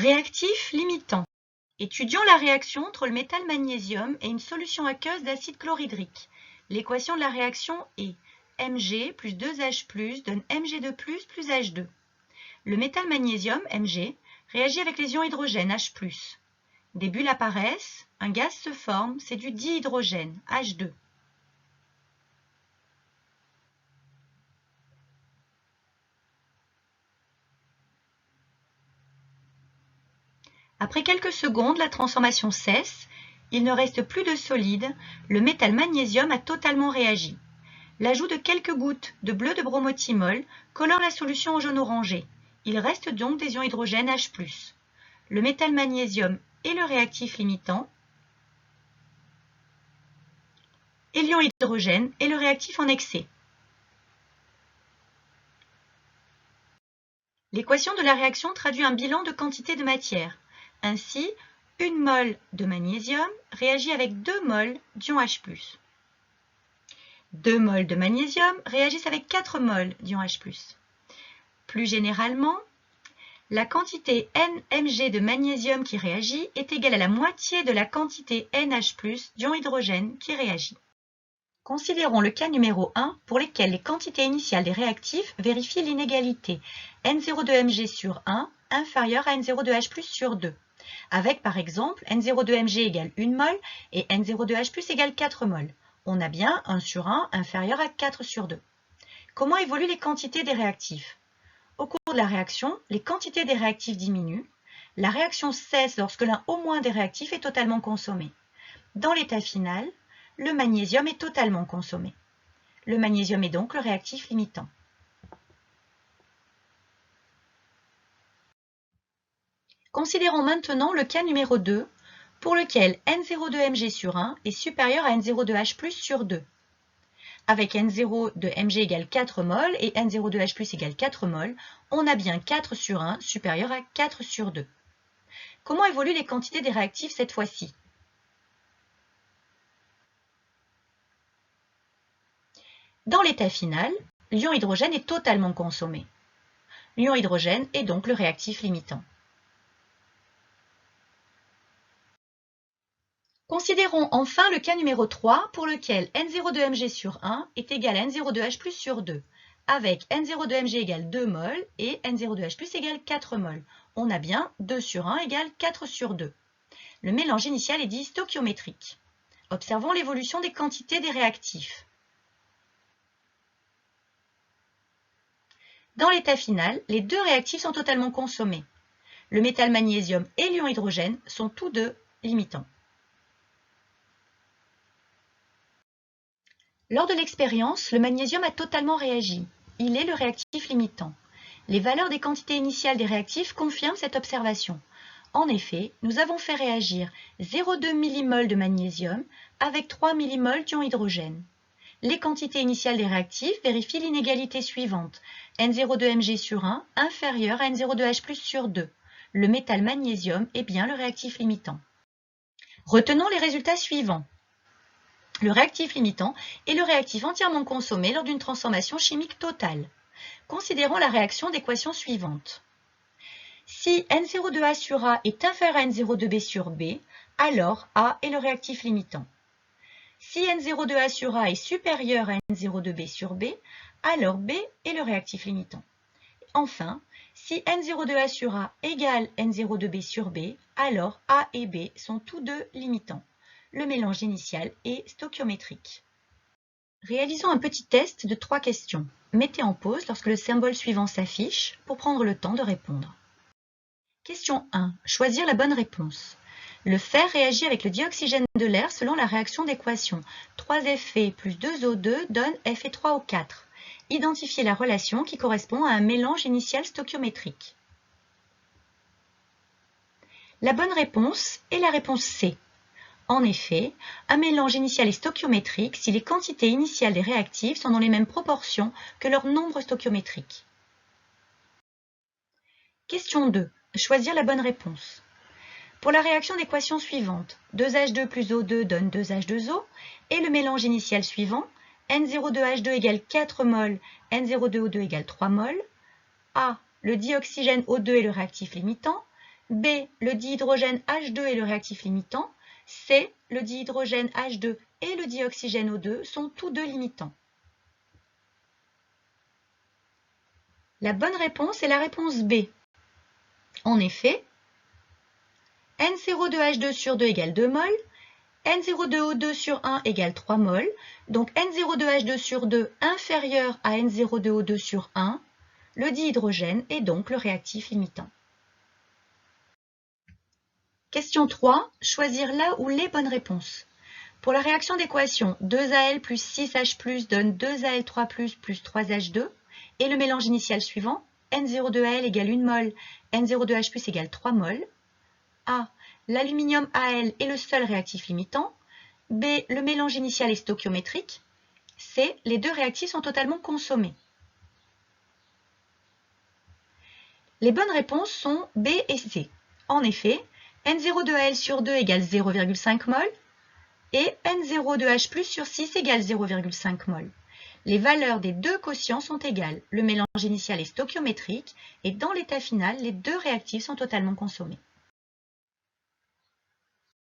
Réactif limitant. Étudions la réaction entre le métal magnésium et une solution aqueuse d'acide chlorhydrique. L'équation de la réaction est Mg plus 2H+, donne Mg2+, plus H2. Le métal magnésium, Mg, réagit avec les ions hydrogène, H+. Des bulles apparaissent, un gaz se forme, c'est du dihydrogène, H2. Après quelques secondes, la transformation cesse, il ne reste plus de solide, le métal magnésium a totalement réagi. L'ajout de quelques gouttes de bleu de bromothymol colore la solution en jaune orangé. Il reste donc des ions hydrogène H+. Le métal magnésium est le réactif limitant et l'ion hydrogène est le réactif en excès. L'équation de la réaction traduit un bilan de quantité de matière. Ainsi, 1 mol de magnésium réagit avec 2 mols d'ion H+. 2 mols de magnésium réagissent avec 4 mols d'ion H+. Plus généralement, la quantité NMg de magnésium qui réagit est égale à la moitié de la quantité NH+, d'ion hydrogène qui réagit. Considérons le cas numéro 1 pour lequel les quantités initiales des réactifs vérifient l'inégalité N02Mg sur 1 inférieur à N02H+ sur 2, avec par exemple N02Mg égale 1 mol et N02H+ égale 4 mol. On a bien 1 sur 1 inférieur à 4 sur 2. Comment évoluent les quantités des réactifs? Au cours de la réaction, les quantités des réactifs diminuent. La réaction cesse lorsque l'un au moins des réactifs est totalement consommé. Dans l'état final, le magnésium est totalement consommé. Le magnésium est donc le réactif limitant. Considérons maintenant le cas numéro 2, pour lequel N02Mg sur 1 est supérieur à N02H+ sur 2. Avec N02Mg égale 4 mol et N02H+ égale 4 mol, on a bien 4 sur 1 supérieur à 4 sur 2. Comment évoluent les quantités des réactifs cette fois-ci? Dans l'état final, l'ion hydrogène est totalement consommé. L'ion hydrogène est donc le réactif limitant. Considérons enfin le cas numéro 3 pour lequel N02Mg sur 1 est égal à N02H+ sur 2, avec N02Mg égale 2 mol et N02H+ égale 4 mol. On a bien 2 sur 1 égale 4 sur 2. Le mélange initial est dit stoichiométrique. Observons l'évolution des quantités des réactifs. Dans l'état final, les deux réactifs sont totalement consommés. Le métal magnésium et l'ion hydrogène sont tous deux limitants. Lors de l'expérience, le magnésium a totalement réagi. Il est le réactif limitant. Les valeurs des quantités initiales des réactifs confirment cette observation. En effet, nous avons fait réagir 0,2 mmol de magnésium avec 3 mmol d'ion hydrogène. Les quantités initiales des réactifs vérifient l'inégalité suivante. N02Mg sur 1 inférieur à N02H+ sur 2. Le métal magnésium est bien le réactif limitant. Retenons les résultats suivants. Le réactif limitant est le réactif entièrement consommé lors d'une transformation chimique totale. Considérons la réaction d'équation suivante. Si N02A sur A est inférieur à N02B sur B, alors A est le réactif limitant. Si N02A sur A est supérieur à N02B sur B, alors B est le réactif limitant. Enfin, si N02A sur A égale N02B sur B, alors A et B sont tous deux limitants. Le mélange initial est stoichiométrique. Réalisons un petit test de 3 questions. Mettez en pause lorsque le symbole suivant s'affiche pour prendre le temps de répondre. Question 1. Choisir la bonne réponse. Le fer réagit avec le dioxygène de l'air selon la réaction d'équation. 3Fe plus 2O2 donne Fe3O4. Identifiez la relation qui correspond à un mélange initial stoichiométrique. La bonne réponse est la réponse C. En effet, un mélange initial est stoichiométrique si les quantités initiales des réactifs sont dans les mêmes proportions que leur nombre stoichiométrique. Question 2. Choisir la bonne réponse. Pour la réaction d'équation suivante, 2H2 plus O2 donne 2H2O, et le mélange initial suivant, N02H2 égale 4 mol, N02O2 égale 3 mol, A, le dioxygène O2 est le réactif limitant, B, le dihydrogène H2 est le réactif limitant. C, le dihydrogène H2 et le dioxygène O2 sont tous deux limitants. La bonne réponse est la réponse B. En effet, N02H2 sur 2 égale 2 mols, N02O2 sur 1 égale 3 mols, donc N02H2 sur 2 inférieur à N02O2 sur 1, le dihydrogène est donc le réactif limitant. Question 3. Choisir la ou les bonnes réponses. Pour la réaction d'équation 2Al plus 6H donne 2Al3 plus 3H2 et le mélange initial suivant, N02Al égale 1 mol, N02H égale 3 mols. A. L'aluminium Al est le seul réactif limitant. B. Le mélange initial est stoichiométrique. C. Les deux réactifs sont totalement consommés. Les bonnes réponses sont B et C. En effet, N02Al sur 2 égale 0,5 mol et N02H sur 6 égale 0,5 mol. Les valeurs des deux quotients sont égales. Le mélange initial est stoichiométrique et dans l'état final, les deux réactifs sont totalement consommés.